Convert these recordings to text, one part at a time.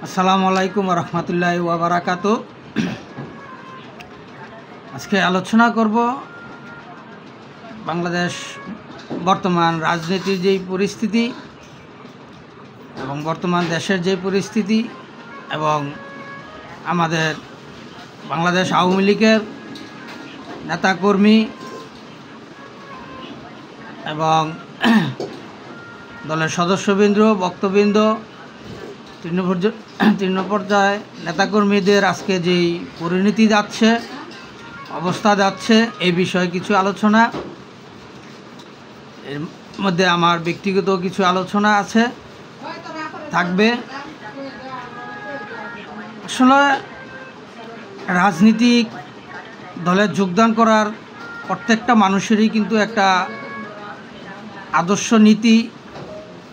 আসসালামু আলাইকুম রহমতুল্লাহি ওয়া বারাকাতু। আজকে আলোচনা করব বাংলাদেশ বর্তমান রাজনীতির যেই পরিস্থিতি এবং বর্তমান দেশের যে পরিস্থিতি এবং আমাদের বাংলাদেশ আওয়ামী লীগের নেতাকর্মী এবং দলের সদস্যবৃন্দ বক্তবৃন্দ তৃণ পর্যায়ে নেতাকর্মীদের আজকে যেই পরিণতি যাচ্ছে অবস্থা যাচ্ছে এই বিষয়ে কিছু আলোচনা, এর মধ্যে আমার ব্যক্তিগত কিছু আলোচনা আছে থাকবে। আসলে রাজনীতিক দলে যোগদান করার প্রত্যেকটা মানুষেরই কিন্তু একটা আদর্শ নীতি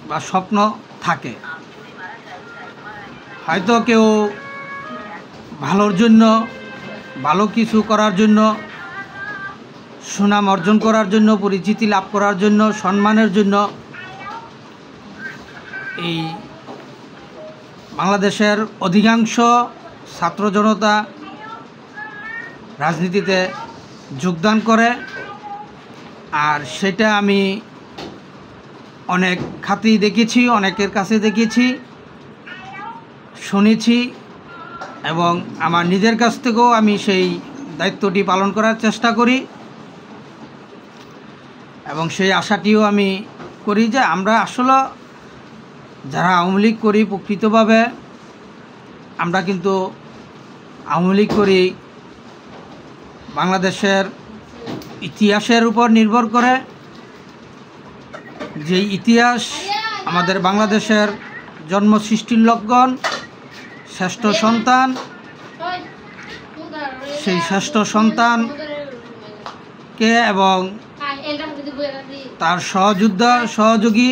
বা স্বপ্ন থাকে। হয়তো কেউ ভালোর জন্য, ভালো কিছু করার জন্য, সুনাম অর্জন করার জন্য, পরিচিতি লাভ করার জন্য, সম্মানের জন্য এই বাংলাদেশের অধিকাংশ ছাত্র জনতা রাজনীতিতে যোগদান করে। আর সেটা আমি অনেক খাতেই দেখেছি, অনেকের কাছে দেখেছি, শুনেছি এবং আমার নিজের কাছ থেকেও আমি সেই দায়িত্বটি পালন করার চেষ্টা করি এবং সেই আশাটিও আমি করি যে আমরা আসলে যারা আওয়ামী লীগ করি প্রকৃতভাবে আমরা কিন্তু আওয়ামী লীগ করি বাংলাদেশের ইতিহাসের উপর নির্ভর করে। যেই ইতিহাস আমাদের বাংলাদেশের জন্ম সৃষ্টির লগ্ন, শ্রেষ্ঠ সন্তান, সেই শ্রেষ্ঠ সন্তানকে এবং তার সহযোগী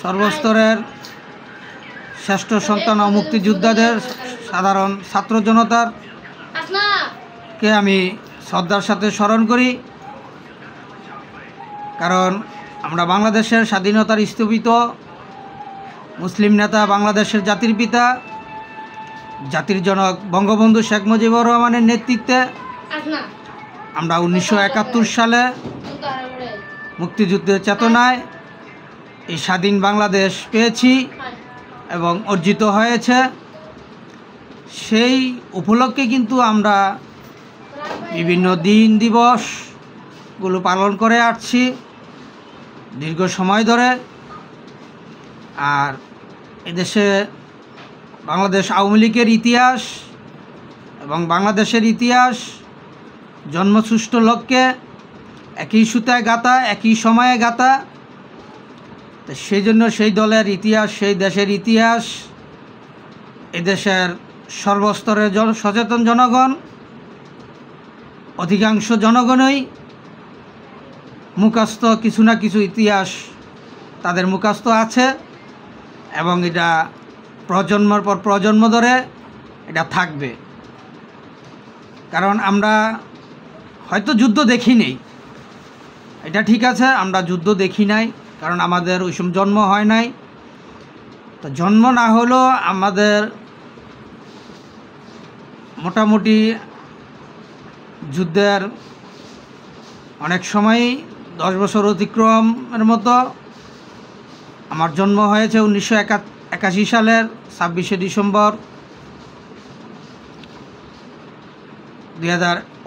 সর্বস্তরের শ্রেষ্ঠ সন্তান ও মুক্তিযোদ্ধাদের সাধারণ ছাত্র জনতার কে আমি শ্রদ্ধার সাথে স্মরণ করি। কারণ আমরা বাংলাদেশের স্বাধীনতার স্থপিত মুসলিম নেতা, বাংলাদেশের জাতির পিতা, জাতির জনক বঙ্গবন্ধু শেখ মুজিবুর রহমানের নেতৃত্বে আমরা 1971 সালে মুক্তিযুদ্ধের চেতনায় এই স্বাধীন বাংলাদেশ পেয়েছি এবং অর্জিত হয়েছে। সেই উপলক্ষে কিন্তু আমরা বিভিন্ন দিন দিবসগুলো পালন করে আসছি দীর্ঘ সময় ধরে। আর এদেশে বাংলাদেশ আওয়ামী লীগের ইতিহাস এবং বাংলাদেশের ইতিহাস জন্মসূষ্ট লক্ষ্যে একই সুতায় গাঁথা, একই সময়ে গাঁথা। তো সেই জন্য সেই দলের ইতিহাস, সেই দেশের ইতিহাস এদেশের সর্বস্তরের সচেতন জনগণ, অধিকাংশ জনগণই মুখস্থ কিছু না কিছু ইতিহাস তাদের মুখস্থ আছে এবং এটা প্রজন্মের পর প্রজন্ম ধরে এটা থাকবে। কারণ আমরা হয়তো যুদ্ধ দেখি নেই, এটা ঠিক আছে, আমরা যুদ্ধ দেখি নাই কারণ আমাদের ওই সময় জন্ম হয় নাই। তো জন্ম না হলেও আমাদের মোটামুটি যুদ্ধের অনেক সময়ই 10 বছর অতিক্রমের মতো। আমার জন্ম হয়েছে 1981 সালের 26শে ডিসেম্বর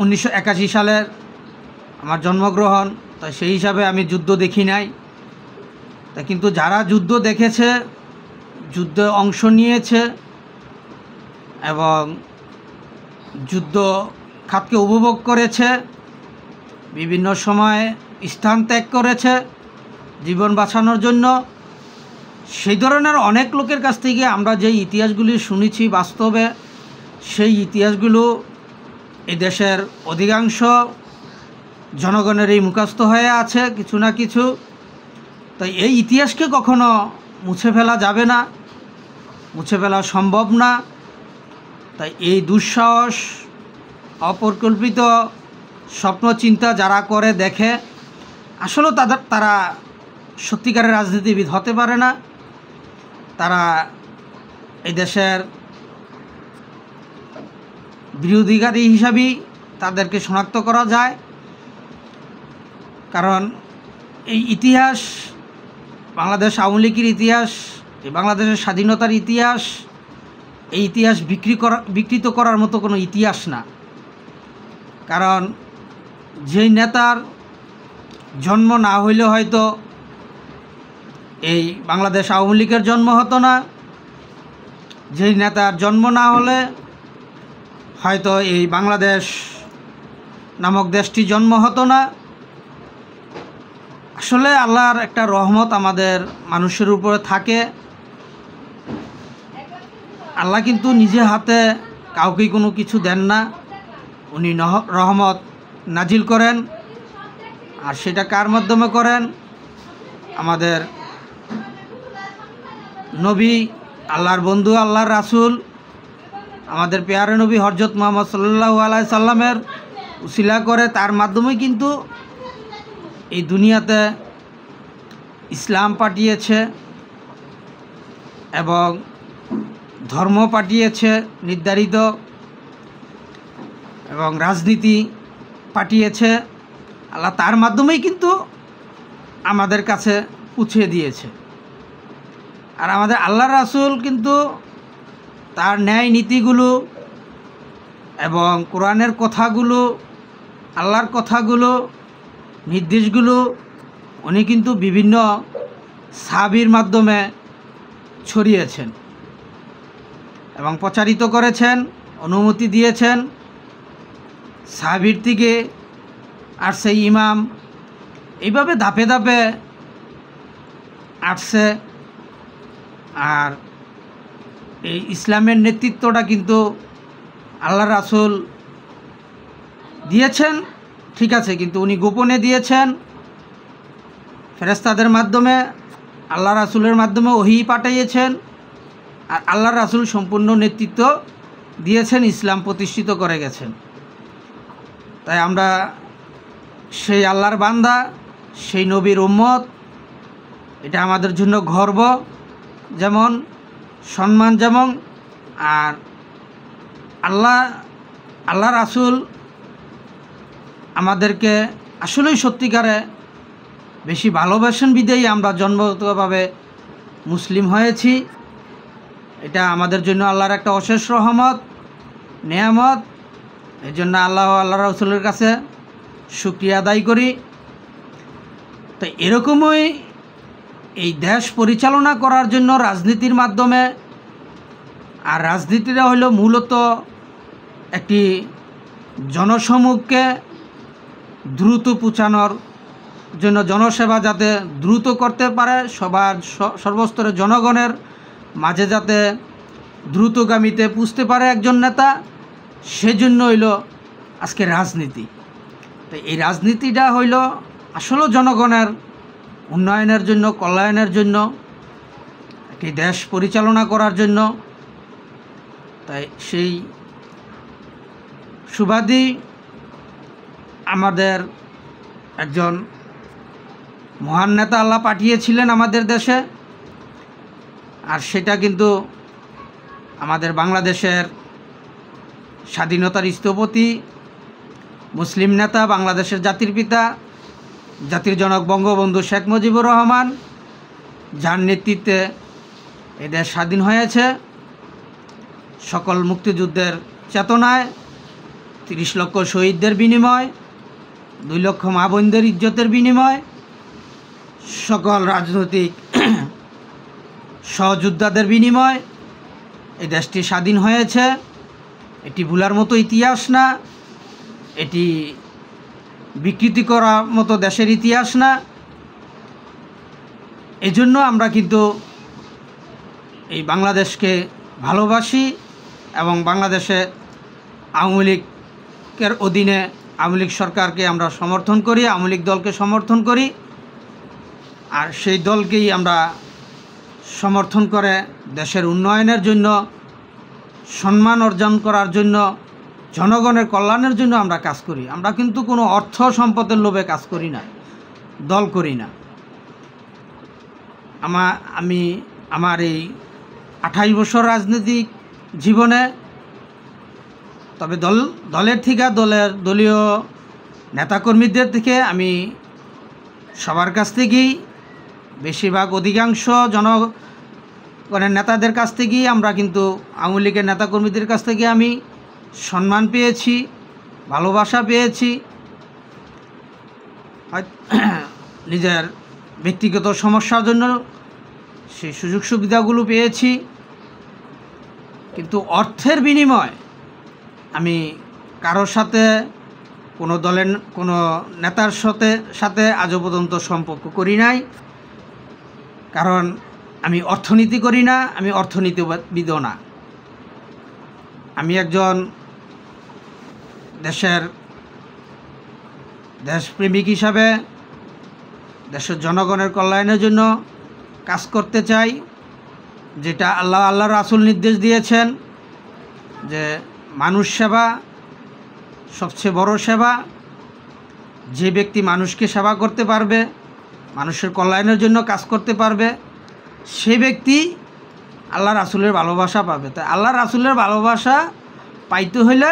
1981 সালের আমার জন্মগ্রহণ। তাই সেই হিসাবে আমি যুদ্ধ দেখি নাই। তা কিন্তু যারা যুদ্ধ দেখেছে, যুদ্ধে অংশ নিয়েছে এবং যুদ্ধ খাতকে উপভোগ করেছে, বিভিন্ন সময়ে স্থান ত্যাগ করেছে জীবন বাঁচানোর জন্য, সেই ধরনের অনেক লোকের কাছ থেকে আমরা যে ইতিহাসগুলি শুনেছি, বাস্তবে সেই ইতিহাসগুলো এই দেশের অধিকাংশ জনগণেরই মুখস্থ হয়ে আছে কিছু না কিছু। তাই এই ইতিহাসকে কখনো মুছে ফেলা যাবে না, মুছে ফেলা সম্ভব না। তাই এই দুঃসাহস, অপরিকল্পিত স্বপ্ন চিন্তা যারা করে দেখে, আসলে তারা সত্যিকারের রাজনীতিবিদ হতে পারে না। তারা এই দেশের বিরোধীকারী হিসাবেই তাদেরকে শনাক্ত করা যায়। কারণ এই ইতিহাস, বাংলাদেশ আওয়ামী লীগের ইতিহাস, এই বাংলাদেশের স্বাধীনতার ইতিহাস, এই ইতিহাস বিকৃত করার মতো কোনো ইতিহাস না। কারণ যেই নেতার জন্ম না হইলে হয়তো এই বাংলাদেশ আওয়ামী লীগের জন্ম হতো না, যেই নেতার জন্ম না হলে হয়তো এই বাংলাদেশ নামক দেশটি জন্ম হতো না। আসলে আল্লাহর একটা রহমত আমাদের মানুষের উপরে থাকে। আল্লাহ কিন্তু নিজে হাতে কাউকে কোনো কিছু দেন না, উনি রহমত নাজিল করেন। আর সেটা কার মাধ্যমে করেন? আমাদের নবী, আল্লাহর বন্ধু, আল্লাহর রাসূল, আমাদের পেয়ারে নবী হযরত মুহাম্মদ সাল্লাল্লাহু আলাইহি সাল্লামের উসিলা করে। তার মাধ্যমে কিন্তু এই দুনিয়াতে ইসলাম পাঠিয়েছে এবং ধর্ম পাঠিয়েছে নির্ধারিত, এবং রাজনীতি পাঠিয়েছে। আল্লাহ তার মাধ্যমেই কিন্তু আমাদের কাছে পৌঁছে দিয়েছে। আর আমাদের আল্লাহর রাসূল কিন্তু তার ন্যায় নীতিগুলো এবং কোরআনের কথাগুলো, আল্লাহর কথাগুলো, নির্দেশগুলো উনি কিন্তু বিভিন্ন সাহাবীর মাধ্যমে ছড়িয়েছেন এবং প্রচারিত করেছেন, অনুমতি দিয়েছেন। সাহাবীর থেকে আর সেই ইমাম, এইভাবে ধাপে ধাপে আসছে। আর এই ইসলামের নেতৃত্বটা কিন্তু আল্লাহ রাসূল দিয়েছেন, ঠিক আছে, কিন্তু উনি গোপনে দিয়েছেন ফেরেশতাদের মাধ্যমে, আল্লাহ রাসূলের মাধ্যমে ওহী পাঠিয়েছেন। আর আল্লাহ রাসূল সম্পূর্ণ নেতৃত্ব দিয়েছেন, ইসলাম প্রতিষ্ঠিত করে গেছেন। তাই আমরা সেই আল্লাহর বান্দা, সেই নবীর উম্মত, এটা আমাদের জন্য গর্ব যেমন, সম্মান যেমন। আর আল্লাহ রাসূল আমাদেরকে আসলেই সত্যিকারে বেশি ভালোবাসেন বিধেই আমরা জন্মগতভাবে মুসলিম হয়েছি। এটা আমাদের জন্য আল্লাহর একটা অশেষ রহমত, নেয়ামত। এই জন্য আল্লাহ রাসূলের কাছে শুকরিয়া আদায় করি। তো এরকমই এই দেশ পরিচালনা করার জন্য রাজনীতির মাধ্যমে, আর রাজনীতিটা হলো মূলত একটি জনসমূহকে দ্রুত পৌঁছানোর জন্য, জনসেবা যাতে দ্রুত করতে পারে, সবার সর্বস্তরের জনগণের মাঝে যাতে দ্রুতগামীতে পুষতে পারে একজন নেতা, সেজন্য হইল আজকে রাজনীতি। তো এই রাজনীতিটা হইল আসলে জনগণের উন্নয়নের জন্য, কল্যাণের জন্য, একটি দেশ পরিচালনা করার জন্য। তাই সেই সুবাদী আমাদের একজন মহান নেতা আল্লাহ পাঠিয়েছিলেন আমাদের দেশে। আর সেটা কিন্তু আমাদের বাংলাদেশের স্বাধীনতার স্থপতি, মুসলিম নেতা, বাংলাদেশের জাতির পিতা, জাতির জনক বঙ্গবন্ধু শেখ মুজিবুর রহমান, যার নেতৃত্বে এ দেশ স্বাধীন হয়েছে। সকল মুক্তিযুদ্ধের চেতনায়, ৩০ লক্ষ শহীদদের বিনিময়, ২ লক্ষ মা বোনদের ইজ্জতের বিনিময়, সকল রাজনৈতিক সহযোদ্ধাদের বিনিময় এই দেশটি স্বাধীন হয়েছে। এটি ভুলার মতো ইতিহাস না, এটি বিকৃতি করার মতো দেশের ইতিহাস না। এজন্য আমরা কিন্তু এই বাংলাদেশকে ভালোবাসি এবং বাংলাদেশে আওয়ামী লীগের অধীনে আওয়ামী লীগ সরকারকে আমরা সমর্থন করি, আওয়ামী লীগ দলকে সমর্থন করি। আর সেই দলকেই আমরা সমর্থন করে দেশের উন্নয়নের জন্য, সম্মান অর্জন করার জন্য, জনগণের কল্যাণের জন্য আমরা কাজ করি। আমরা কিন্তু কোনো অর্থ সম্পদের লোভে কাজ করি না, দল করি না। আমি আমার এই 28 বছর রাজনৈতিক জীবনে। তবে দলের থেকে দলীয় নেতাকর্মীদের থেকে আমি সবার কাছ থেকেই বেশিরভাগ অধিকাংশ জনগণের নেতাদের কাছ থেকেই আমরা কিন্তু আওয়ামী লীগের নেতাকর্মীদের কাছ থেকে আমি সম্মান পেয়েছি, ভালোবাসা পেয়েছি। নিজের ব্যক্তিগত সমস্যার জন্য সেই সুযোগ সুবিধাগুলো পেয়েছি, কিন্তু অর্থের বিনিময় আমি কারোর সাথে কোনো দলের কোনো নেতার সাথে আজও পর্যন্ত সম্পর্ক করি নাই। কারণ আমি অর্থনীতি করি না, আমি অর্থনীতিবিদও না। আমি একজন দেশপ্রেমিক হিসাবে দেশের জনগণের কল্যাণের জন্য কাজ করতে চাই, যেটা আল্লাহ রাসূল নির্দেশ দিয়েছেন যে মানুষ সেবা সবচেয়ে বড় সেবা। যে ব্যক্তি মানুষকে সেবা করতে পারবে, মানুষের কল্যাণের জন্য কাজ করতে পারবে, সে ব্যক্তি আল্লাহ রাসূলের ভালোবাসা পাবে। তাই আল্লাহ রাসূলের ভালোবাসা পাইতে হইলে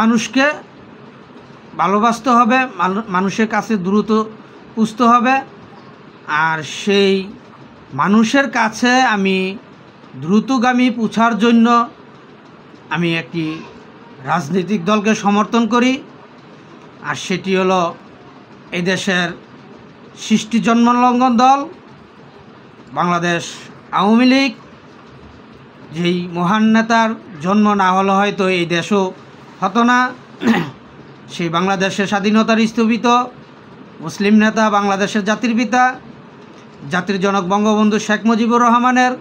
মানুষকে ভালোবাসতে হবে, মানুষের কাছে দ্রুত পুষতে হবে। আর সেই মানুষের কাছে আমি দ্রুতগামী পৌঁছার জন্য আমি একটি রাজনৈতিক দলকে সমর্থন করি, আর সেটি হলো এই দেশের সৃষ্টি জন্মলগ্ন দল বাংলাদেশ আওয়ামী লীগ। যেই মহান নেতার জন্ম না হলে হয়তো এই দেশও হতো না। সেই বাংলাদেশের স্বাধীনতার স্থপিত মুসলিম নেতা, বাংলাদেশের জাতির পিতা, জাতির জনক বঙ্গবন্ধু শেখ মুজিবুর রহমানের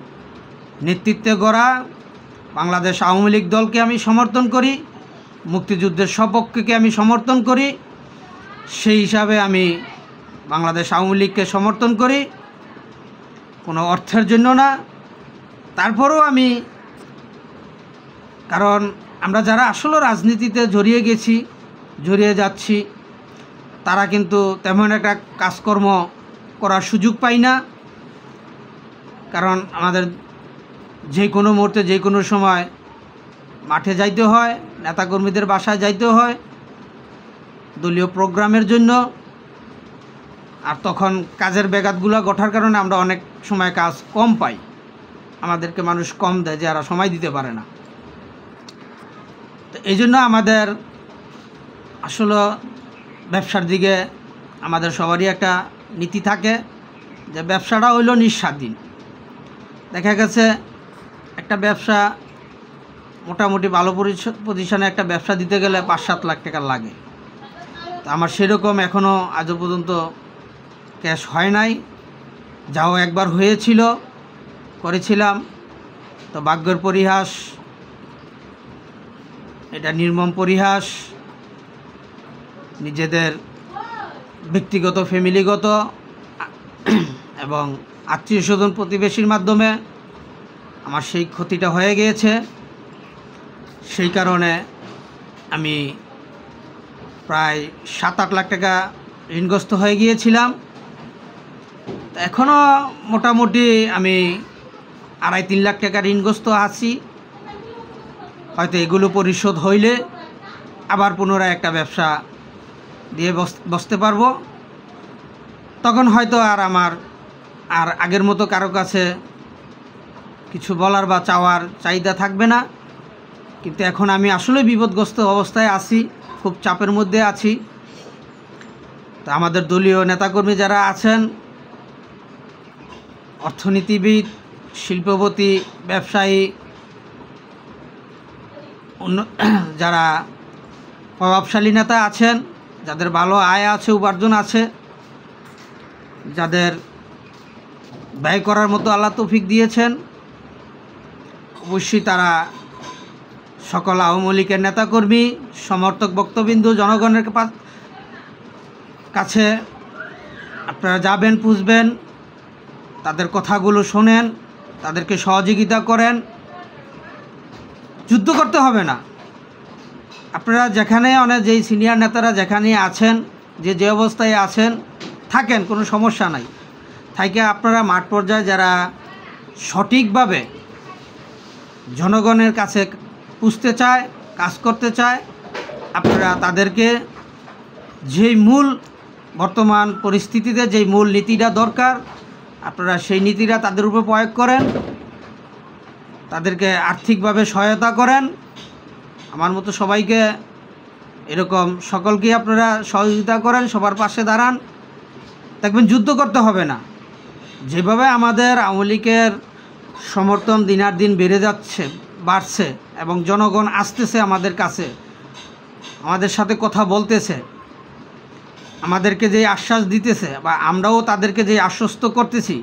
নেতৃত্বে গড়া বাংলাদেশ আওয়ামী লীগ দলকে আমি সমর্থন করি, মুক্তিযুদ্ধের সপক্ষকে আমি সমর্থন করি। সেই হিসাবে আমি বাংলাদেশ আওয়ামী লীগকে সমর্থন করি, কোনো অর্থের জন্য না। তারপরেও আমি, কারণ আমরা যারা আসলে রাজনীতিতে জড়িয়ে যাচ্ছি, তারা কিন্তু তেমন একটা কাজকর্ম করার সুযোগ পাই না। কারণ আমাদের যে কোনো মুহূর্তে যে কোনো সময় মাঠে যাইতে হয়, নেতাকর্মীদের বাসায় যাইতে হয় দলীয় প্রোগ্রামের জন্য। আর তখন কাজের ব্যাঘাতগুলো ঘটার কারণে আমরা অনেক সময় কাজ কম পাই, আমাদেরকে মানুষ কম দেয়, যারা সময় দিতে পারে না। তো এই জন্য আমাদের আসলে ব্যবসার দিকে আমাদের সবারই একটা নীতি থাকে যে ব্যবসাটা হইল নিঃস্বাধীন। দেখা গেছে একটা ব্যবসা মোটামুটি ভালো পজিশনে একটা ব্যবসা দিতে গেলে 5-7 লাখ টাকা লাগে। তো আমার সেরকম এখনও আজও পর্যন্ত ক্যাশ হয় নাই। যাও একবার করেছিলাম, তো ভাগ্যের পরিহাস, এটা নির্মম পরিহাস। নিজেদের ব্যক্তিগত ফ্যামিলিগত এবং আত্মীয় স্বজন প্রতিবেশীর মাধ্যমে আমার সেই ক্ষতিটা হয়ে গিয়েছে। সেই কারণে আমি প্রায় 7-8 লাখ টাকা ঋণগ্রস্ত হয়ে গিয়েছিলাম। এখনও মোটামুটি আমি 2.5-3 লাখ টাকা ঋণগ্রস্ত আছি। হয়তো এগুলো পরিশোধ হইলে আবার পুনরায় একটা ব্যবসা দিয়ে বসতে পারবো। তখন হয়তো আমার আগের মতো কারো কাছে কিছু বলার বা চাওয়ার চাহিদা থাকবে না। কিন্তু এখন আমি আসলে বিপদগ্রস্ত অবস্থায় আছি, খুব চাপের মধ্যে আছি। তো আমাদের দলীয় নেতাকর্মী যারা আছেন, অর্থনীতিবিদ, শিল্পপতি, ব্যবসায়ী, যারা প্রভাবশালী নেতা আছেন, যাদের ভালো আয় আছে, উপার্জন আছে, যাদের ব্যয় করার মতো আল্লাহ তৌফিক দিয়েছেন, অবশ্যই তারা সকল আওয়ামী লীগের নেতাকর্মী, সমর্থক, ভক্তবিন্দু, জনগণের কাছে আপনারা যাবেন, পুষবেন, তাদের কথাগুলো শোনেন, তাদেরকে সহযোগিতা করেন। যুদ্ধ করতে হবে না। আপনারা যেখানে যেই সিনিয়র নেতারা যেখানে আছেন, যে অবস্থায় আছেন থাকেন, কোনো সমস্যা নাই। থাকে আপনারা মাঠ পর্যায়ে যারা সঠিকভাবে জনগণের কাছে পুষতে চায়, কাজ করতে চায়, আপনারা তাদেরকে যেই মূল বর্তমান পরিস্থিতিতে যেই মূল নীতিটা দরকার আপনারা সেই নীতিটা তাদের উপর প্রয়োগ করেন, তাদেরকে আর্থিকভাবে সহায়তা করেন। আমার মতো সবাইকে এরকম সকলকে আপনারা সহযোগিতা করেন, সবার পাশে দাঁড়ান, দেখবেন যুদ্ধ করতে হবে না। যেভাবে আমাদের আওয়ামী লীগের সমর্থন দিনার দিন বাড়ছে এবং জনগণ আসতেছে আমাদের কাছে, আমাদের সাথে কথা বলতেছে, আমাদেরকে যে আশ্বাস দিতেছে বা আমরাও তাদেরকে যে আশ্বস্ত করতেছি,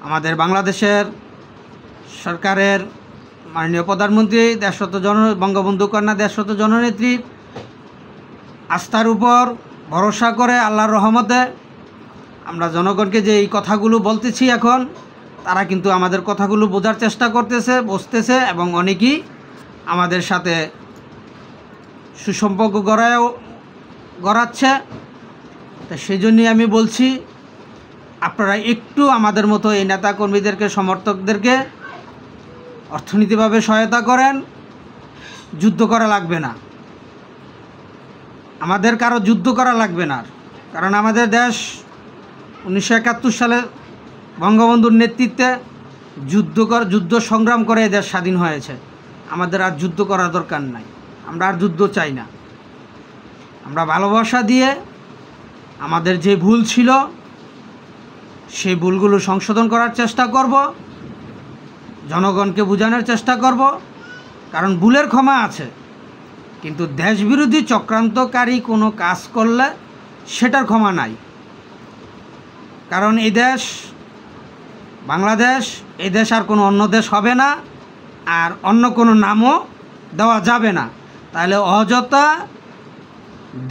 আমাদের বাংলাদেশের সরকারের মাননীয় প্রধানমন্ত্রী বঙ্গবন্ধু কন্যা দেশরত জননেত্রীর আস্থার উপর ভরসা করে আল্লাহর রহমতে আমরা জনগণকে যে এই কথাগুলো বলতেছি এখন, তারা কিন্তু আমাদের কথাগুলো বোঝার চেষ্টা করতেছে, বুঝতেছে এবং অনেকেই আমাদের সাথে সুসম্পর্ক গড়াচ্ছে। তো সেই জন্যই আমি বলছি আপনারা একটু আমাদের মতো এই নেতাকর্মীদেরকে, সমর্থকদেরকে অর্থনৈতিকভাবে সহায়তা করেন। যুদ্ধ করা লাগবে না, আমাদের কারো যুদ্ধ করা লাগবে না, কারণ আমাদের দেশ 1971 সালে বঙ্গবন্ধুর নেতৃত্বে যুদ্ধ সংগ্রাম করে দেশ স্বাধীন হয়েছে। আমাদের আর যুদ্ধ করার দরকার নাই, আমরা আর যুদ্ধ চাই না। আমরা ভালোবাসা দিয়ে আমাদের যে ভুল ছিল সেই ভুলগুলো সংশোধন করার চেষ্টা করব, জনগণকে বোঝানোর চেষ্টা করব, কারণ ভুলের ক্ষমা আছে, কিন্তু দেশবিরোধী চক্রান্তকারী কোনো কাজ করলে সেটার ক্ষমা নাই। কারণ এই দেশ বাংলাদেশ, এই দেশ আর কোনো অন্য দেশ হবে না, আর অন্য কোনো নামও দেওয়া যাবে না। তাহলে অযথা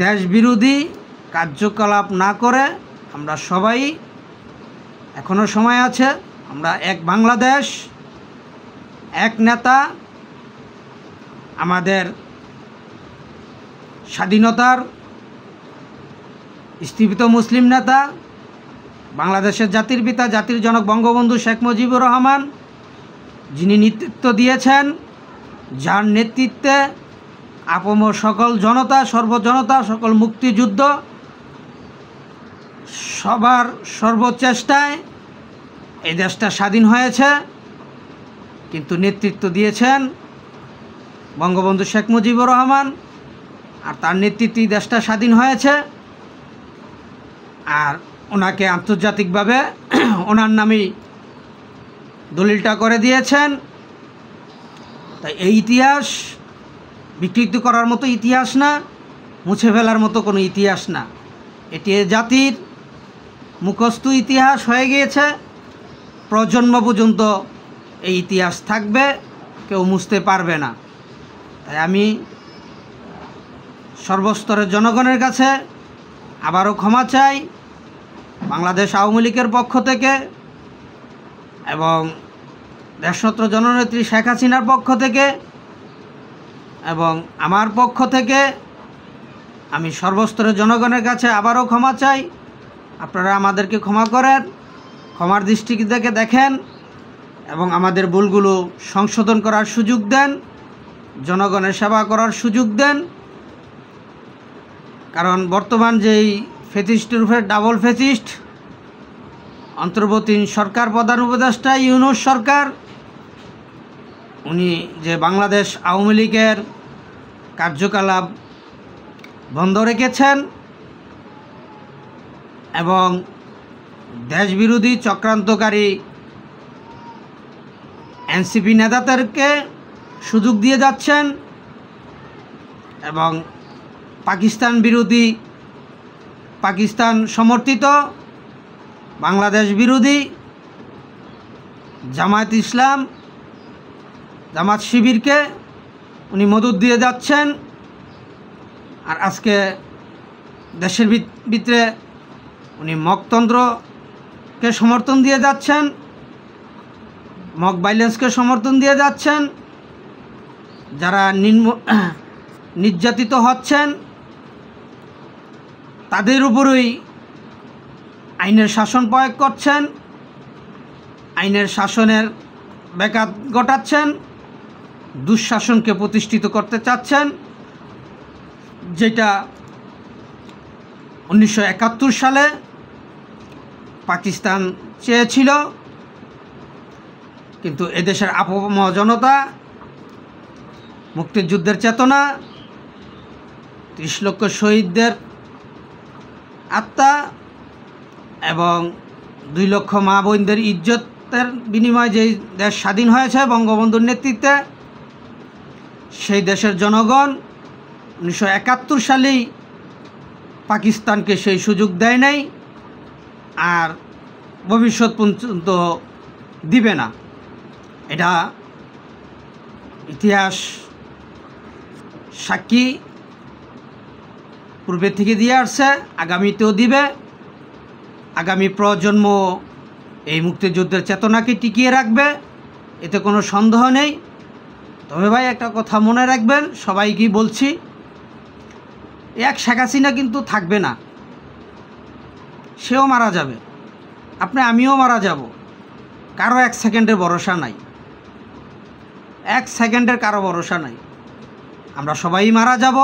দেশবিরোধী কার্যকলাপ না করে আমরা সবাই, এখনও সময় আছে, আমরা এক বাংলাদেশ, এক নেতা, আমাদের স্বাধীনতার স্থীপিত মুসলিম নেতা, বাংলাদেশের জাতির পিতা, জাতির জনক বঙ্গবন্ধু শেখ মুজিবুর রহমান, যিনি নেতৃত্ব দিয়েছেন, যার নেতৃত্বে আপামর সকল জনতা, সর্বজনতা, সকল মুক্তিযুদ্ধ সবার সর্বচেষ্টায় এই দেশটা স্বাধীন হয়েছে, কিন্তু নেতৃত্ব দিয়েছেন বঙ্গবন্ধু শেখ মুজিবুর রহমান, আর তার নেতৃত্বেই দেশটা স্বাধীন হয়েছে। আর ওনাকে আন্তর্জাতিকভাবে ওনার নামেই দলিলটা করে দিয়েছেন। তাই এই ইতিহাস বিকৃত করার মতো ইতিহাস না, মুছে ফেলার মতো কোনো ইতিহাস না, এটি জাতির মুখস্থ ইতিহাস হয়ে গিয়েছে, প্রজন্ম পর্যন্ত এই ইতিহাস থাকবে, কেউ মুছতে পারবে না। তাই আমি সর্বস্তরের জনগণের কাছে আবারও ক্ষমা চাই, বাংলাদেশ আওয়ামী লীগের পক্ষ থেকে এবং দেশরত্ন জননেত্রী শেখ হাসিনার পক্ষ থেকে এবং আমার পক্ষ থেকে আমি সর্বস্তরের জনগণের কাছে আবারও ক্ষমা চাই। আপনারা আমাদেরকে ক্ষমা করেন, ক্ষমার দৃষ্টি থেকে দেখেন এবং আমাদের ভুলগুলো সংশোধন করার সুযোগ দেন, জনগণের সেবা করার সুযোগ দেন। কারণ বর্তমান যেই ফেসিস্টের উপরে ডাবল ফেসিস্ট, অন্তর্বর্তী সরকার প্রধান উপদেষ্টা ইউনূস সরকার, উনি যে বাংলাদেশ আওয়ামী লীগের কার্যকলাপ বন্ধ রেখেছেন এবং দেশবিরোধী চক্রান্তকারী এনসিপি নেতাদেরকে সুযোগ দিয়ে যাচ্ছেন এবং পাকিস্তান বিরোধী, পাকিস্তান সমর্থিত বাংলাদেশ বিরোধী জামায়াত ইসলাম, জামাত শিবিরকে উনি মদত দিয়ে যাচ্ছেন। আর আজকে দেশের ভিতরে উনি মকতন্ত্রকে সমর্থন দিয়ে যাচ্ছেন, মক ভাইলেন্সকে সমর্থন দিয়ে যাচ্ছেন। যারা নির্যাতিত হচ্ছেন তাদের উপরই আইনের শাসন প্রয়োগ করছেন, আইনের শাসনের ব্যাঘাত ঘটাচ্ছেন, দুঃশাসনকে প্রতিষ্ঠিত করতে চাচ্ছেন, যেটা 1971 সালে পাকিস্তান চেয়েছিল। কিন্তু এদেশের আপামর জনতা, মুক্তিযুদ্ধের চেতনা, 30 লক্ষ শহীদদের আত্মা এবং 2 লক্ষ মা বোনদের ইজ্জতের বিনিময়ে যেই দেশ স্বাধীন হয়েছে বঙ্গবন্ধুর নেতৃত্বে, সেই দেশের জনগণ 1971 সালেই পাকিস্তানকে সেই সুযোগ দেয় নাই, আর ভবিষ্যৎ পর্যন্ত দিবে না। এটা ইতিহাস সাক্ষী পূর্বে থেকে দিয়ে আসছে, আগামীতেও দিবে। আগামী প্রজন্ম এই মুক্তিযুদ্ধের চেতনাকে টিকিয়ে রাখবে, এতে কোনো সন্দেহ নেই। তবে ভাই একটা কথা মনে রাখবেন, সবাইকেই বলছি, এক শেখ হাসিনা কিন্তু থাকবে না, সেও মারা যাবে, আমিও মারা যাব। কারো 1 সেকেন্ডের ভরসা নাই, 1 সেকেন্ডের কারো ভরসা নাই। আমরা সবাই মারা যাব,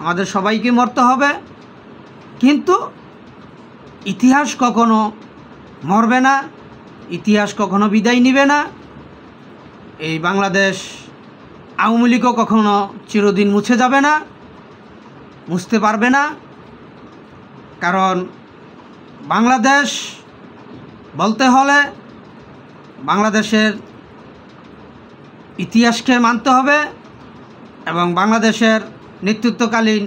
আমাদের সবাইকে মরতে হবে, কিন্তু ইতিহাস কখনো মরবে না, ইতিহাস কখনো বিদায় নেবে না। এই বাংলাদেশ আওয়ামী লীগও কখনো চিরদিন মুছে যাবে না, মুছতে পারবে না। কারণ বাংলাদেশ বলতে হলে বাংলাদেশের ইতিহাসকে মানতে হবে এবং বাংলাদেশের নেতৃত্বকালীন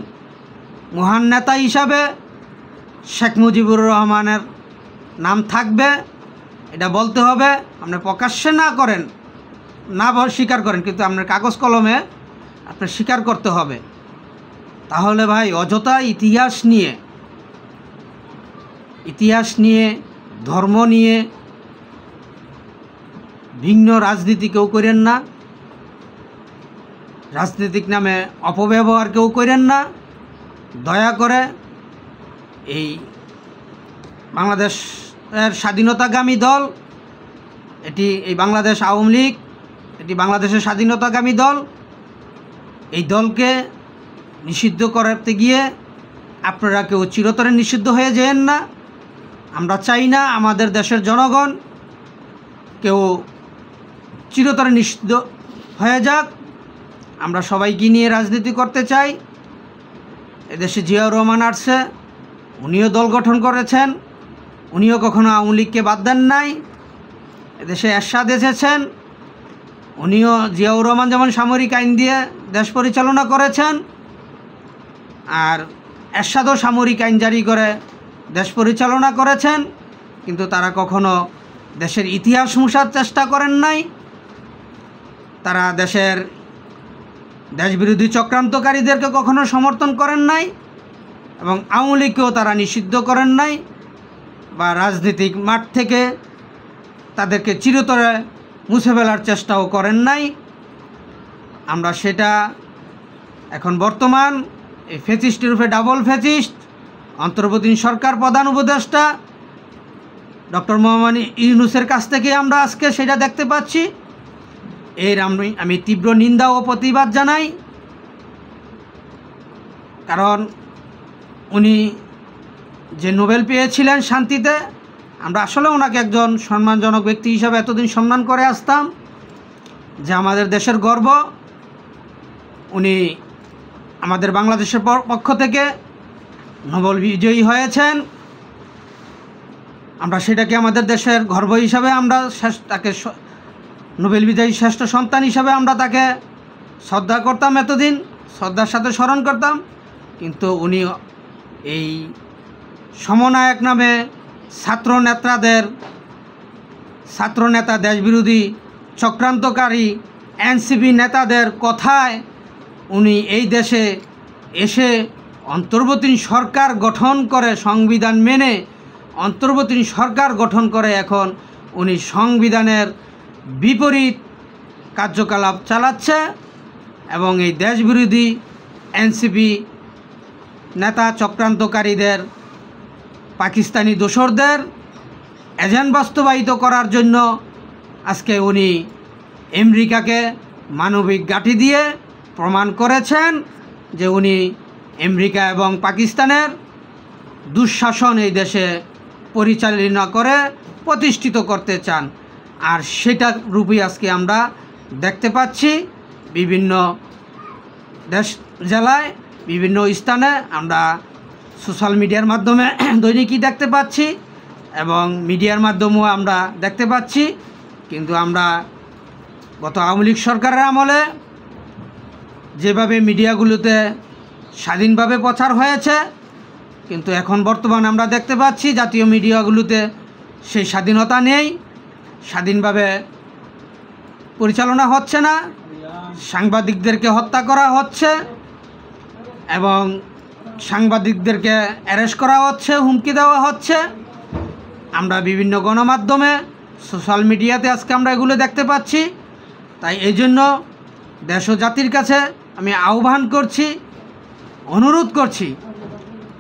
মহান নেতা হিসাবে শেখ মুজিবুর রহমানের নাম থাকবে, এটা বলতে হবে। আপনি প্রকাশ্যে না করেন, না স্বীকার করেন, কিন্তু আপনার কাগজ কলমে আপনার স্বীকার করতে হবে। তাহলে ভাই অযথা ইতিহাস নিয়ে ধর্ম নিয়ে ভিন্ন রাজনীতি কেউ করেন না, রাজনৈতিক নামে অপব্যবহার কেউ করেন না। দয়া করে এই বাংলাদেশের স্বাধীনতাগামী দল, এই বাংলাদেশ আওয়ামী লীগ, এটি বাংলাদেশের স্বাধীনতাগামী দল, এই দলকে নিষিদ্ধ করতে গিয়ে আপনারা কেউ চিরতরে নিষিদ্ধ হয়ে যেন না। আমরা চাই না আমাদের দেশের জনগণ কেউ চিরতরে নিষিদ্ধ হয়ে যাক। আমরা সবাইকে নিয়ে রাজনীতি করতে চাই। এদেশে জিয়াউর রহমান আসছে, উনিও দল গঠন করেছেন, উনিও কখনো আওয়ামী লীগকে বাদ দেন নাই। এদেশে এরশাদ এসেছেন, উনিও জিয়াউর রহমান যেমন সামরিক আইন দিয়ে দেশ পরিচালনা করেছেন, আর এরশাদও সামরিক আইন জারি করে দেশ পরিচালনা করেছেন, কিন্তু তারা কখনো দেশের ইতিহাস মুছার চেষ্টা করেন নাই। তারা দেশবিরোধী চক্রান্তকারীদেরকে কখনো সমর্থন করেন নাই এবং আওয়ামী লীগকেও তারা নিষিদ্ধ করেন নাই বা রাজনৈতিক মাঠ থেকে তাদেরকে চিরতরে মুছে ফেলার চেষ্টাও করেন নাই। আমরা সেটা এখন বর্তমান এই ফ্যাসিস্টের রূপে ডাবল ফ্যাসিস্ট অন্তর্বর্তী সরকার প্রধান উপদেষ্টা ডক্টর মোহাম্মদ ইউনূসের কাছ থেকে আমরা আজকে সেটা দেখতে পাচ্ছি। এর আমি তীব্র নিন্দা ও প্রতিবাদ জানাই। কারণ উনি যে নোবেল পেয়েছিলেন শান্তিতে, আমরা আসলে ওনাকে একজন সম্মানজনক ব্যক্তি হিসাবে এতদিন সম্মান করে আসতাম, যে আমাদের দেশের গর্ব। উনি আমাদের বাংলাদেশের পক্ষ থেকে নোবেল বিজয়ী হয়েছেন। আমরা সেটাকে আমাদের দেশের গর্ব হিসাবে আমরা তাকে নোবেল বিজয়ী শ্রেষ্ঠ সন্তান হিসাবে আমরা তাকে শ্রদ্ধা করতাম, এতদিন শ্রদ্ধার সাথে স্মরণ করতাম। কিন্তু উনি এই সমন্বয়ক নামে ছাত্রনেতা দেশবিরোধী চক্রান্তকারী এনসিপি নেতাদের কথায় উনি এই দেশে এসে অন্তর্বর্তী সরকার গঠন করে, সংবিধান মেনে অন্তর্বর্তী সরকার গঠন করে এখন উনি সংবিধানের বিপরীত কার্যকলাপ চালাচ্ছে এবং এই দেশবিরোধী এনসিপি নেতা চক্রান্তকারীদের, পাকিস্তানি দোসরদের এজেন্ড বাস্তবায়িত করার জন্য আজকে উনি আমেরিকাকে মানবিক গাঁটি দিয়ে প্রমাণ করেছেন যে উনি আমেরিকা এবং পাকিস্তানের দুঃশাসন এই দেশে পরিচালনা করে প্রতিষ্ঠিত করতে চান। আর সেটা রূপই আজকে আমরা দেখতে পাচ্ছি বিভিন্ন দেশ জেলায়, বিভিন্ন স্থানে আমরা সোশ্যাল মিডিয়ার মাধ্যমে দৈনিকই দেখতে পাচ্ছি এবং মিডিয়ার মাধ্যমেও আমরা দেখতে পাচ্ছি। কিন্তু আমরা গত আওয়ামী লীগ সরকারের আমলে যেভাবে মিডিয়াগুলোতে স্বাধীনভাবে প্রচার হয়েছে, কিন্তু এখন বর্তমানে আমরা দেখতে পাচ্ছি জাতীয় মিডিয়াগুলোতে সেই স্বাধীনতা নেই, স্বাধীনভাবে পরিচালনা হচ্ছে না, সাংবাদিকদেরকে হত্যা করা হচ্ছে এবং সাংবাদিকদেরকে অ্যারেস্ট করা হচ্ছে, হুমকি দেওয়া হচ্ছে। আমরা বিভিন্ন গণমাধ্যমে সোশ্যাল মিডিয়াতে আজকে আমরা এগুলো দেখতে পাচ্ছি। তাই এই জন্য দেশ ও জাতির কাছে আমি আহ্বান করছি, অনুরোধ করছি,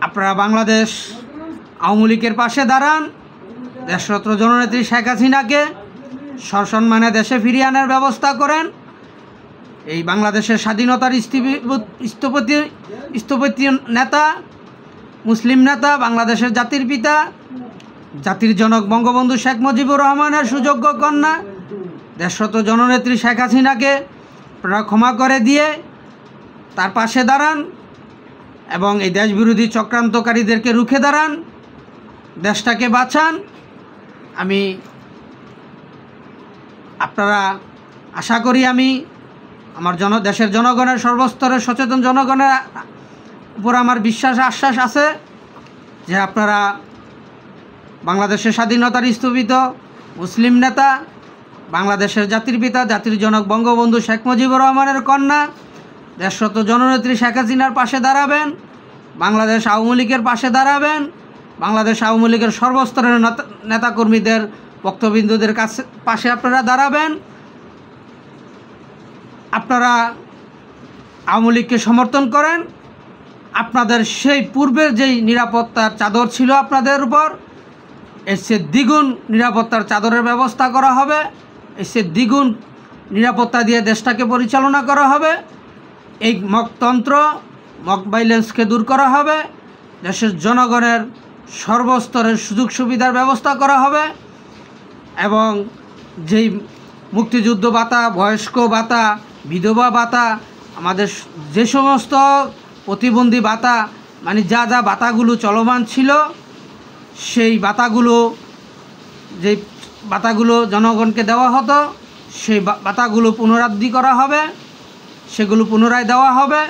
আপনারা বাংলাদেশ আওয়ামী লীগের পাশে দাঁড়ান, দেশরত্ন জননেত্রী শেখ হাসিনাকে সসম্মানে দেশে ফিরিয়ে আনার ব্যবস্থা করেন। এই বাংলাদেশের স্বাধীনতার স্থপতি নেতা, মুসলিম নেতা, বাংলাদেশের জাতির পিতা, জাতির জনক বঙ্গবন্ধু শেখ মুজিবুর রহমানের সুযোগ্য কন্যা দেশরত্ন জননেত্রী শেখ হাসিনাকে আপনারা ক্ষমা করে দিয়ে তার পাশে দাঁড়ান এবং এই দেশবিরোধী চক্রান্তকারীদেরকে রুখে দাঁড়ান, দেশটাকে বাঁচান। আমি আপনারা আশা করি আমি আমার দেশের জনগণের সর্বস্তরের সচেতন জনগণের উপর আমার বিশ্বাস আশ্বাস আছে যে আপনারা বাংলাদেশের স্বাধীনতার স্থপিত মুসলিম নেতা, বাংলাদেশের জাতির পিতা, জাতির জনক বঙ্গবন্ধু শেখ মুজিবুর রহমানের কন্যা দেশরত্ন জননেত্রী শেখ হাসিনার পাশে দাঁড়াবেন, বাংলাদেশ আওয়ামী লীগের পাশে দাঁড়াবেন, বাংলাদেশ আওয়ামী লীগের সর্বস্তরের নেতাকর্মীদের বক্তবিন্দুদের কাছে পাশে আপনারা দাঁড়াবেন। আপনারা আওয়ামী লীগকে সমর্থন করেন। আপনাদের সেই পূর্বের যেই নিরাপত্তার চাদর ছিল আপনাদের উপর, এর চেয়ে দ্বিগুণ নিরাপত্তার চাদরের ব্যবস্থা করা হবে, এর চেয়ে দ্বিগুণ নিরাপত্তা দিয়ে দেশটাকে পরিচালনা করা হবে। এই মকতন্ত্র, মক ভাইলেন্সকে দূর করা হবে, দেশের জনগণের সর্বস্তরের সুযোগ সুবিধার ব্যবস্থা করা হবে এবং যেই মুক্তিযুদ্ধ ভাতা, বয়স্ক ভাতা, বিধবা ভাতা, আমাদের যে সমস্ত প্রতিবন্ধী ভাতা, মানে যা যা ভাতাগুলো চলমান ছিল, সেই ভাতাগুলো, যেই ভাতাগুলো জনগণকে দেওয়া হতো, সেই ভাতাগুলো পুনরুদ্ধার করা হবে, সেগুলো পুনরায় দেওয়া হবে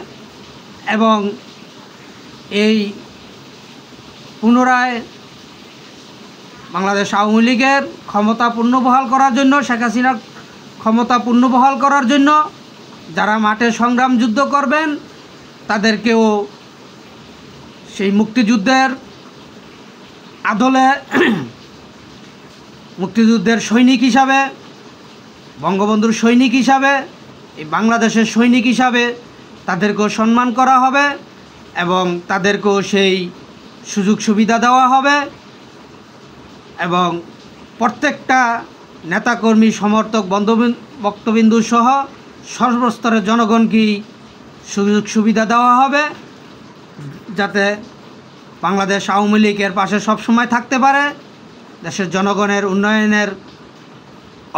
এবং এই পুনরায় বাংলাদেশ আওয়ামী লীগের ক্ষমতা পুনর্বহাল করার জন্য, শেখ হাসিনার ক্ষমতা পুনর্বহাল করার জন্য যারা মাঠে সংগ্রাম যুদ্ধ করবেন তাদেরকেও সেই মুক্তিযুদ্ধের আদলে মুক্তিযুদ্ধের সৈনিক হিসাবে, বঙ্গবন্ধুর সৈনিক হিসাবে, এই বাংলাদেশের সৈনিক হিসাবে তাদেরকেও সম্মান করা হবে এবং তাদেরকেও সেই সুযোগ সুবিধা দেওয়া হবে এবং প্রত্যেকটা নেতাকর্মী, সমর্থক, বক্তবিন্দু সহ সর্বস্তরের জনগণকেই সুযোগ সুবিধা দেওয়া হবে যাতে বাংলাদেশ আওয়ামী লীগের পাশে সবসময় থাকতে পারে, দেশের জনগণের উন্নয়নের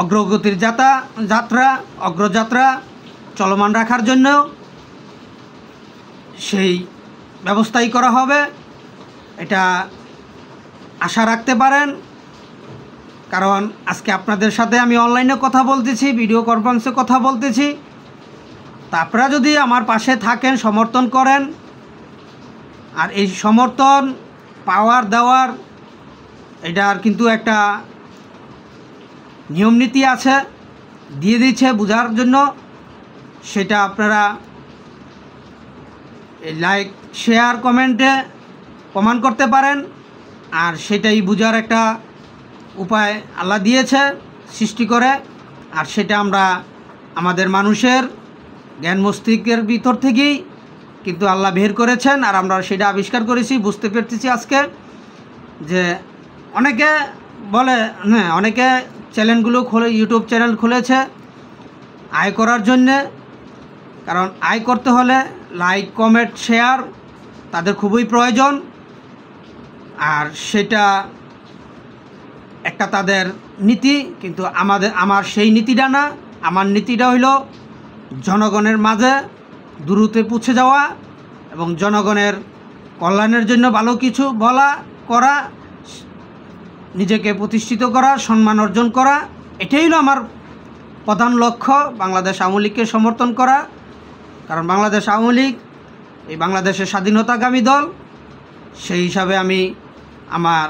অগ্রগতির অগ্রযাত্রা চলমান রাখার জন্য সেই ব্যবস্থাই করা হবে। এটা আশা রাখতে পারেন, কারণ আজকে আপনাদের সাথে আমি অনলাইনে কথা বলতেছি, ভিডিও কনফারেন্সে কথা বলতেছি। তা আপনারা যদি আমার পাশে থাকেন, সমর্থন করেন, আর এই সমর্থন পাওয়ার দেওয়ার এটার কিন্তু একটা নিয়ম নীতি আছে, দিয়ে দিচ্ছে বোঝার জন্য, সেটা আপনারা লাইক, শেয়ার, কমেন্টে প্রমাণ করতে পারেন। আর সেটাই বোঝার একটা উপায় আল্লাহ দিয়েছে সৃষ্টি করে, আর সেটা আমরা আমাদের মানুষের জ্ঞান মস্তিষ্কের ভিতর থেকেই কিন্তু আল্লাহ বের করেছেন, আর আমরা সেটা আবিষ্কার করেছি, বুঝতে পেরেছি আজকে। যে অনেকে বলে, হ্যাঁ, অনেকে চ্যানেলগুলো খুলে, ইউটিউব চ্যানেল খুলেছে আয় করার জন্যে। কারণ আয় করতে হলে লাইক, কমেন্ট, শেয়ার তাদের খুবই প্রয়োজন। আর সেটা একটা তাদের নীতি, কিন্তু আমার সেই নীতিটা না। আমার নীতিটা হইল জনগণের মাঝে দ্রুত পৌঁছে যাওয়া এবং জনগণের কল্যাণের জন্য ভালো কিছু বলা, করা, নিজেকে প্রতিষ্ঠিত করা, সম্মান অর্জন করা। এটাই হলো আমার প্রধান লক্ষ্য, বাংলাদেশ আওয়ামী লীগকে সমর্থন করা। কারণ বাংলাদেশ আওয়ামী লীগ এই বাংলাদেশের স্বাধীনতাকামী দল, সেই হিসাবে আমি আমার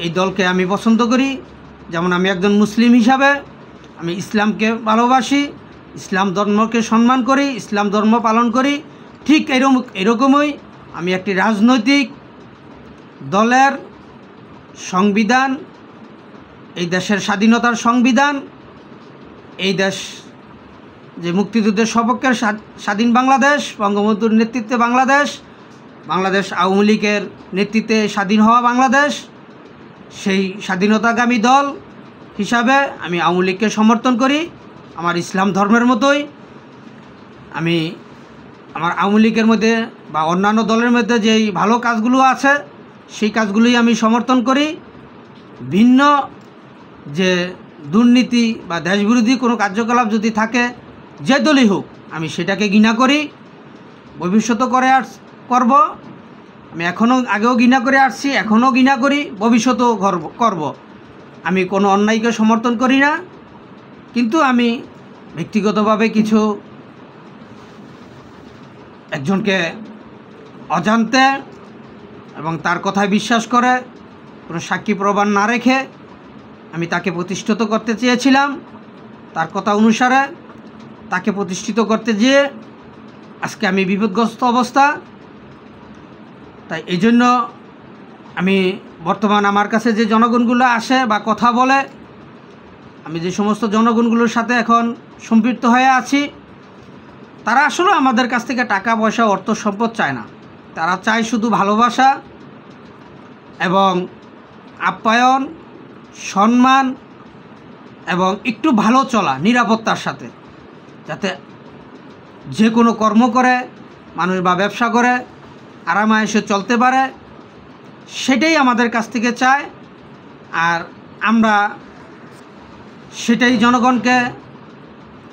এই দলকে আমি পছন্দ করি। যেমন আমি একজন মুসলিম হিসাবে আমি ইসলামকে ভালোবাসি, ইসলাম ধর্মকে সম্মান করি, ইসলাম ধর্ম পালন করি। ঠিক এরকমই আমি একটি রাজনৈতিক দলের সংবিধান, এই দেশের স্বাধীনতার সংবিধান, এই দেশ যে মুক্তিযুদ্ধের সপক্ষের স্বাধীন বাংলাদেশ, বঙ্গবন্ধুর নেতৃত্বে বাংলাদেশ আওয়ামী লীগের নেতৃত্বে স্বাধীন হওয়া বাংলাদেশ, সেই স্বাধীনতাকামী দল হিসাবে আমি আওয়ামী লীগকে সমর্থন করি। আমার ইসলাম ধর্মের মতোই আমি আমার আওয়ামী লীগের মধ্যে বা অন্যান্য দলের মধ্যে যেই ভালো কাজগুলো আছে সেই কাজগুলোই আমি সমর্থন করি। ভিন্ন যে দুর্নীতি বা দেশবিরোধী কোনো কার্যকলাপ যদি থাকে, যে দলই হোক, আমি সেটাকে ঘৃণা করি, ভবিষ্যতও করব। আমি আগেও ঘৃণা করে আসছি, এখনও ঘৃণা করি, ভবিষ্যতেও করব। আমি কোনো অন্যায়কে সমর্থন করি না। কিন্তু আমি ব্যক্তিগতভাবে কিছু একজনকে অজান্তে এবং তার কথায় বিশ্বাস করে কোনো সাক্ষী প্রমাণ না রেখে আমি তাকে প্রতিষ্ঠিত করতে চেয়েছিলাম। তার কথা অনুসারে তাকে প্রতিষ্ঠিত করতে যেয়ে আজকে আমি বিপদগ্রস্ত অবস্থা। তাই এই জন্য আমি বর্তমান আমার কাছে যে জনগণগুলো আসে বা কথা বলে, আমি যে সমস্ত জনগণগুলোর সাথে এখন সম্পৃক্ত হয়ে আছি, তারা আসলে আমাদের কাছ থেকে টাকা পয়সা, অর্থ সম্পদ চায় না। তারা চায় শুধু ভালোবাসা এবং আপ্যায়ন, সম্মান এবং একটু ভালো চলা, নিরাপত্তার সাথে, যাতে যে কোনো কর্ম করে মানুষ বা ব্যবসা করে আরামায়েশে চলতে পারে, সেটাই আমাদের কাছ থেকে চায়। আর আমরা সেটাই জনগণকে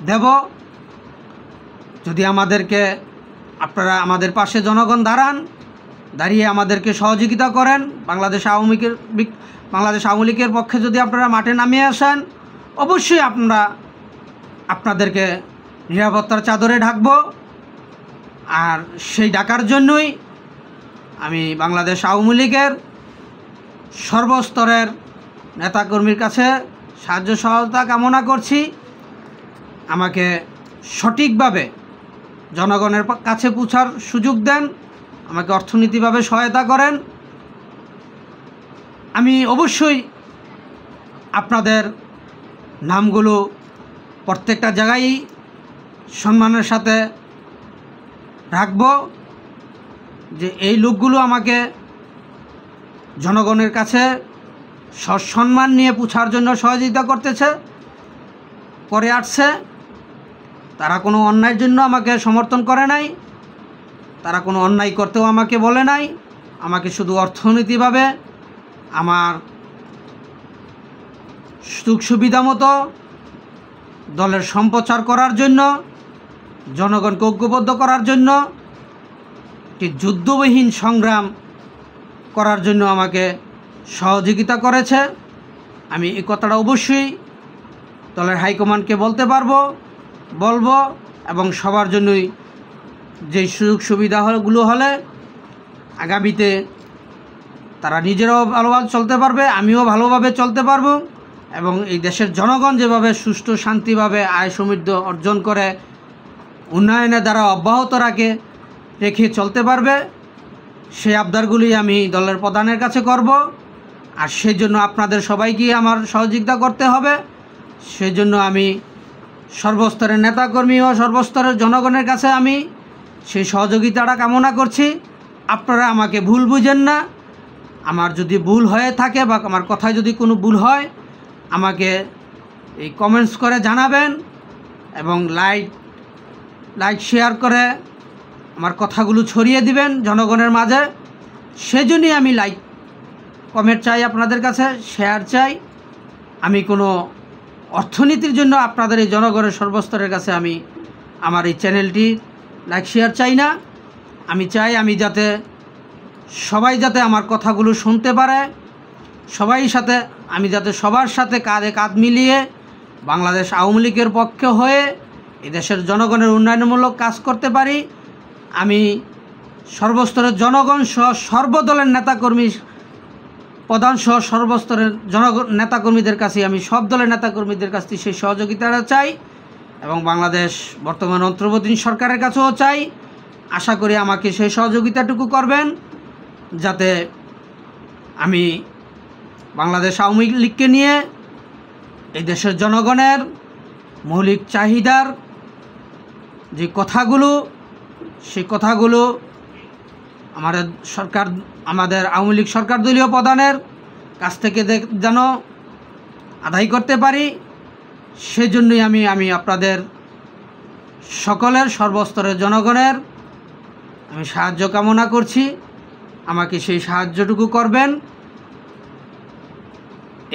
দেব। যদি আপনারা আমাদের পাশে জনগণ দাঁড়িয়ে আমাদেরকে সহযোগিতা করেন, বাংলাদেশ আওয়ামী লীগের পক্ষে যদি আপনারা মাঠে নামিয়ে আসেন, অবশ্যই আপনাদেরকে নিরাপত্তার চাদরে ঢাকব। আর সেই ডাকার জন্যই আমি বাংলাদেশ আওয়ামী লীগের সর্বস্তরের নেতাকর্মীর কাছে সাহায্য সহায়তা কামনা করছি। আমাকে সঠিকভাবে জনগণের কাছে পৌঁছার সুযোগ দেন, আমাকে অর্থনৈতিকভাবে সহায়তা করেন। আমি অবশ্যই আপনাদের নামগুলো প্রত্যেকটা জায়গায় সম্মানের সাথে রাখব, যে এই লোকগুলো আমাকে জনগণের কাছে সসম্মান নিয়ে পৌঁছার জন্য সহযোগিতা করে আসছে। তারা কোনো অন্যায়ের জন্য আমাকে সমর্থন করে নাই, তারা কোনো অন্যায় করতেও আমাকে বলে নাই। আমাকে শুধু অর্থনীতিভাবে আমার সুযোগ সুবিধা মতো দলের সম্প্রচার করার জন্য, জনগণকে ঐক্যবদ্ধ করার জন্য, একটি যুদ্ধবিহীন সংগ্রাম করার জন্য আমাকে সহযোগিতা করেছে। আমি এই কথাটা অবশ্যই দলের হাইকমান্ডকে বলবো এবং সবার জন্যই যে সুযোগ সুবিধাগুলো হলে আগামীতে তারা নিজেরাও ভালোভাবে চলতে পারবে, আমিও ভালোভাবে চলতে পারবো এবং এই দেশের জনগণ যেভাবে সুষ্ঠু শান্তিভাবে আয় সমৃদ্ধি অর্জন করে উন্নয়নের দ্বারা অব্যাহত রেখে চলতে পারবে, সেই আবদারগুলি আমি দলের প্রধানের কাছে করব। আর সেই জন্য আপনাদের সবাইকে আমার সহযোগিতা করতে হবে। সেই জন্য আমি সর্বস্তরের নেতাকর্মী ও সর্বস্তরের জনগণের কাছে আমি সেই সহযোগিতাটা কামনা করছি। আপনারা আমাকে ভুল বুঝেন না, আমার যদি ভুল হয়ে থাকে বা আমার কথায় যদি কোনো ভুল হয় আমাকে এই কমেন্টস করে জানাবেন এবং লাইক শেয়ার করে আমার কথাগুলো ছড়িয়ে দিবেন জনগণের মাঝে। সেজন্যই আমি লাইক কমেন্ট চাই আপনাদের কাছে, শেয়ার চাই। আমি কোনো অর্থনীতির জন্য আপনাদের এই জনগণের সর্বস্তরের কাছে আমি আমার এই চ্যানেলটি লাইক শেয়ার চাই না। আমি চাই যাতে সবাই যাতে আমার কথাগুলো শুনতে পারে, আমি যাতে সবার সাথে কাঁধে কাঁধ মিলিয়ে বাংলাদেশ আওয়ামী লীগের পক্ষে হয়ে এই দেশের জনগণের উন্নয়নমূলক কাজ করতে পারি। আমি সর্বস্তরের জনগণ সহ সর্বদলের নেতাকর্মী প্রধান সহ সর্বস্তরের নেতাকর্মীদের কাছে আমি সব দলের নেতাকর্মীদের কাছ থেকে সেই সহযোগিতাটা চাই এবং বাংলাদেশ বর্তমান অন্তর্বর্তী সরকারের কাছেও চাই। আশা করি আমাকে সেই সহযোগিতাটুকু করবেন যাতে আমি বাংলাদেশ আওয়ামী লীগকে নিয়ে এই দেশের জনগণের মৌলিক চাহিদার যে কথাগুলো সেই কথাগুলো আমাদের আওয়ামী লীগ সরকার দলীয় প্রধানের কাছ থেকে যেন আদায় করতে পারি। সেজন্যই আমি আপনাদের সকলের সর্বস্তরের জনগণের আমি সাহায্য কামনা করছি। আমাকে সেই সাহায্যটুকু করবেন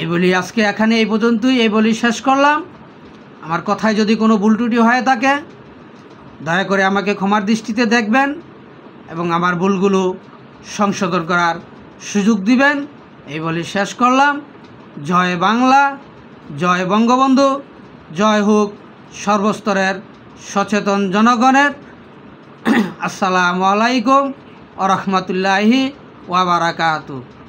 এই বলি আজকে এখানে এই পর্যন্তই এই বলি শেষ করলাম। আমার কথায় যদি কোনো ভুল ত্রুটি হয়ে থাকে দয়া করে আমাকে ক্ষমার দৃষ্টিতে দেখবেন এবং আমার ভুলগুলো সংশোধন করার সুযোগ দিবেন এই বলি শেষ করলাম। জয় বাংলা, জয় বঙ্গবন্ধু, জয় হোক সর্বস্তরের সচেতন জনগণের। আসসালামু আলাইকুম ওয়া রাহমাতুল্লাহি ওয়া বারাকাতুহু।